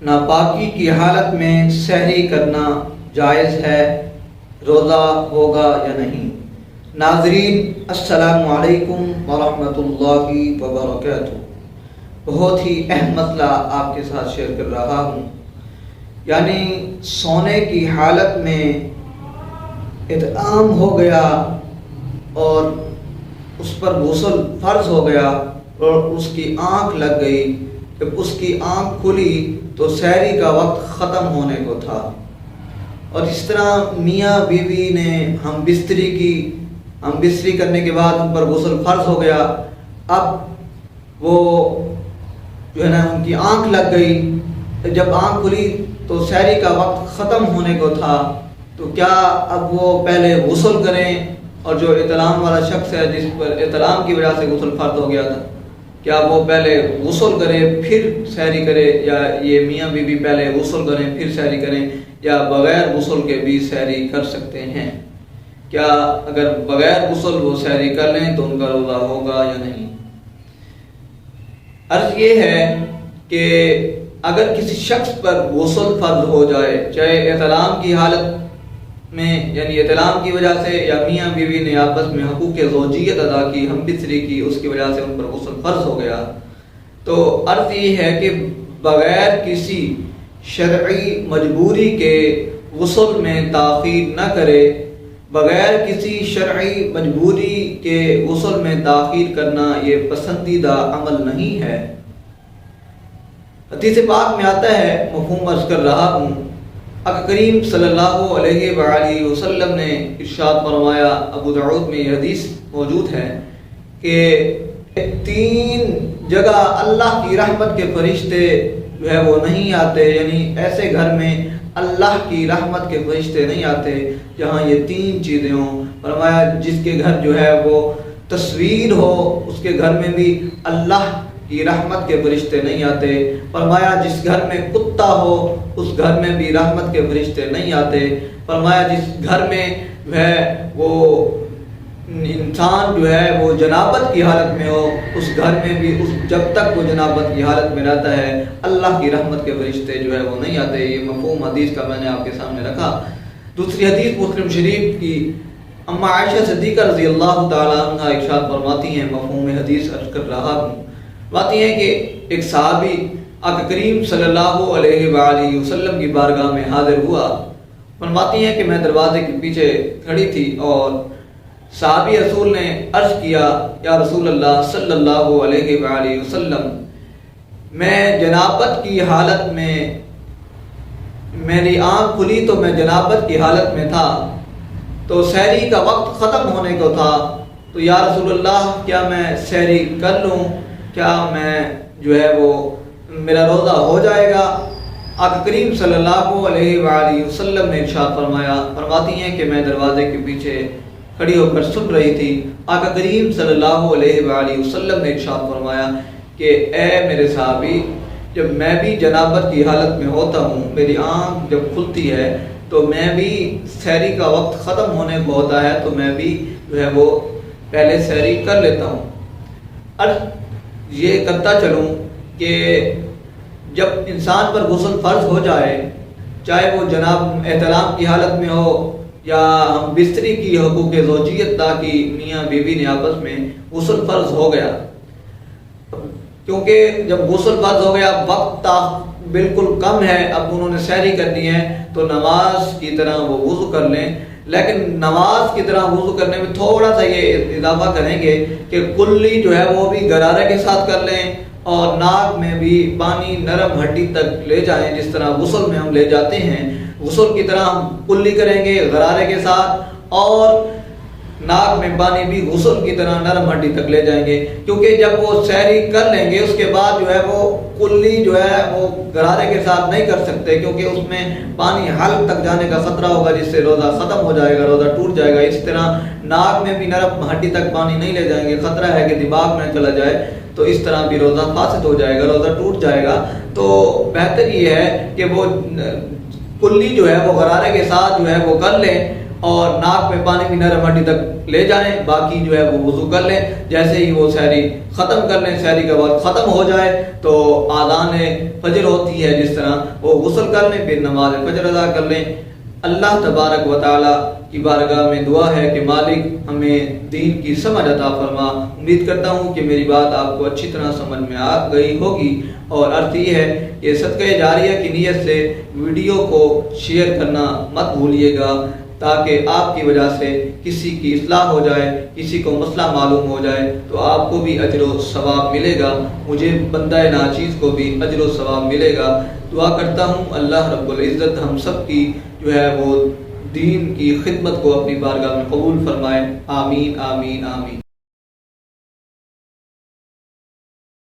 ناپاکی کی حالت میں سحری کرنا جائز ہے، روزہ ہوگا یا نہیں؟ ناظرین السلام علیکم ورحمۃ اللہ وبرکاتہ۔ بہت ہی اہم مسئلہ آپ کے ساتھ شیئر کر رہا ہوں، یعنی سونے کی حالت میں اطعام ہو گیا اور اس پر غسل فرض ہو گیا اور اس کی آنکھ لگ گئی۔ جب اس کی آنکھ کھلی تو سحری کا وقت ختم ہونے کو تھا، اور اس طرح میاں بیوی نے ہم بستری کرنے کے بعد ان پر غسل فرض ہو گیا۔ اب وہ ان کی آنکھ لگ گئی، جب آنکھ کھلی تو سحری کا وقت ختم ہونے کو تھا، تو کیا اب وہ پہلے غسل کریں، اور جو احتلام والا شخص ہے جس پر احتلام کی وجہ سے غسل فرض ہو گیا تھا، کیا وہ پہلے غسل کرے پھر سحری کرے، یا یہ میاں بیوی پہلے غسل کریں پھر سحری کریں، یا بغیر غسل کے بھی سحری کر سکتے ہیں؟ کیا اگر بغیر غسل وہ سحری کر لیں تو ان کا روزہ ہوگا یا نہیں؟ عرض یہ ہے کہ اگر کسی شخص پر غسل فرض ہو جائے، چاہے احتلام کی حالت میں، یعنی احتلام کی وجہ سے، یا میاں بیوی نے آپس میں حقوق زوجیت ادا کی، ہم بستری کی، اس کی وجہ سے ان پر غسل فرض ہو گیا، تو عرض یہ ہے کہ بغیر کسی شرعی مجبوری کے غسل میں تاخیر نہ کرے۔ بغیر کسی شرعی مجبوری کے غسل میں تاخیر کرنا یہ پسندیدہ عمل نہیں ہے۔ حدیث پاک میں آتا ہے، مفہوم عرض کر رہا ہوں، آقا کریم صلی اللہ علیہ وآلہ وسلم نے ارشاد فرمایا، ابو داؤد میں یہ حدیث موجود ہے کہ 3 جگہ اللہ کی رحمت کے فرشتے جو ہے وہ نہیں آتے، یعنی ایسے گھر میں اللہ کی رحمت کے فرشتے نہیں آتے جہاں یہ 3 چیزیں ہوں۔ فرمایا جس کے گھر جو ہے وہ تصویر ہو، اس کے گھر میں بھی اللہ کی رحمت کے فرشتے نہیں آتے۔ فرمایا جس گھر میں کتا ہو، اس گھر میں بھی رحمت کے فرشتے نہیں آتے۔ فرمایا جس گھر میں جو ہے وہ انسان جو ہے وہ جنابت کی حالت میں ہو، اس گھر میں بھی جب تک وہ جنابت کی حالت میں رہتا ہے اللہ کی رحمت کے فرشتے جو ہے وہ نہیں آتے۔ یہ مفہوم حدیث کا میں نے آپ کے سامنے رکھا۔ دوسری حدیث مسلم شریف کی، اما عائشہ صدیقہ رضی اللہ تعالیٰ عنہ ارشاد فرماتی ہیں، مفہوم حدیث عرض کر رہا ہوں، باتیں ہیں کہ ایک صحابی آقا کریم صلی اللہ علیہ وآلہ وسلم کی بارگاہ میں حاضر ہوا۔ فرماتی ہیں کہ میں دروازے کے پیچھے کھڑی تھی اور صحابی رسول نے عرض کیا، یا رسول اللہ صلی اللہ علیہ وآلہ وسلم، میں جنابت کی حالت میں، میری آنکھ کھلی تو میں جنابت کی حالت میں تھا، تو سحری کا وقت ختم ہونے کو تھا، تو یا رسول اللہ کیا میں سحری کر لوں؟ کیا میں جو ہے وہ میرا روزہ ہو جائے گا؟ آقا کریم صلی اللہ علیہ وآلہ وسلم نے ارشاد فرماتی ہیں کہ میں دروازے کے پیچھے کھڑی ہو کر سن رہی تھی۔ آقا کریم صلی اللہ علیہ وآلہ وسلم نے ارشاد فرمایا کہ اے میرے صحابی، جب میں بھی جنابت کی حالت میں ہوتا ہوں، میری آنکھ جب کھلتی ہے تو میں بھی سحری کا وقت ختم ہونے کو ہوتا ہے تو میں بھی جو ہے وہ پہلے سحری کر لیتا ہوں۔ یہ کرتا چلوں کہ جب انسان پر غسل فرض ہو جائے، چاہے وہ جناب احتلام کی حالت میں ہو یا ہم بستری کی حقوق زوجیت ادا کی، میاں بیوی نے آپس میں غسل فرض ہو گیا، کیونکہ جب غسل فرض ہو گیا وقت بالکل کم ہے، اب انہوں نے سحری کرنی ہے تو نماز کی طرح وہ وضو کر لیں، لیکن نماز کی طرح وضو کرنے میں تھوڑا سا یہ اضافہ کریں گے کہ کلی جو ہے وہ بھی غرارے کے ساتھ کر لیں، اور ناک میں بھی پانی نرم ہڈی تک لے جائیں، جس طرح غسل میں ہم لے جاتے ہیں، غسل کی طرح ہم کلی کریں گے غرارے کے ساتھ، اور ناک میں پانی بھی غسل کی طرح نرم ہڈی تک لے جائیں گے، کیونکہ جب وہ سحری کر لیں گے اس کے بعد جو ہے وہ کلی جو ہے وہ غرارے کے ساتھ نہیں کر سکتے، کیونکہ اس میں پانی حلق تک جانے کا خطرہ ہوگا، جس سے روزہ ختم ہو جائے گا، روزہ ٹوٹ جائے گا۔ اس طرح ناک میں بھی نرم ہڈی تک پانی نہیں لے جائیں گے، خطرہ ہے کہ دماغ میں چلا جائے، تو اس طرح بھی روزہ فاسد ہو جائے گا، روزہ ٹوٹ جائے گا۔ تو بہتر یہ ہے کہ وہ کلی جو ہے وہ غرارے کے ساتھ جو ہے وہ کر لیں، اور ناک میں پانی بھی نرم ہڈی تک لے جائیں، باقی جو ہے وہ وضو کر لیں۔ جیسے ہی وہ سحری ختم کر لیں، سحری کا وقت ختم ہو جائے تو آذان فجر ہوتی ہے، جس طرح وہ غسل کر لیں، پھر نماز فجر ادا کر لیں۔ اللہ تبارک و تعالی کی بارگاہ میں دعا ہے کہ مالک ہمیں دین کی سمجھ عطا فرما۔ امید کرتا ہوں کہ میری بات آپ کو اچھی طرح سمجھ میں آ گئی ہوگی، اور عرض یہ ہے کہ صدقہ جاریہ کی نیت سے ویڈیو کو شیئر کرنا مت بھولیے گا، تاکہ آپ کی وجہ سے کسی کی اصلاح ہو جائے، کسی کو مسئلہ معلوم ہو جائے تو آپ کو بھی اجر و ثواب ملے گا، مجھے بندہ ناچیز کو بھی اجر و ثواب ملے گا۔ دعا کرتا ہوں اللہ رب العزت ہم سب کی جو ہے وہ دین کی خدمت کو اپنی بارگاہ میں قبول فرمائے۔ آمین آمین آمین۔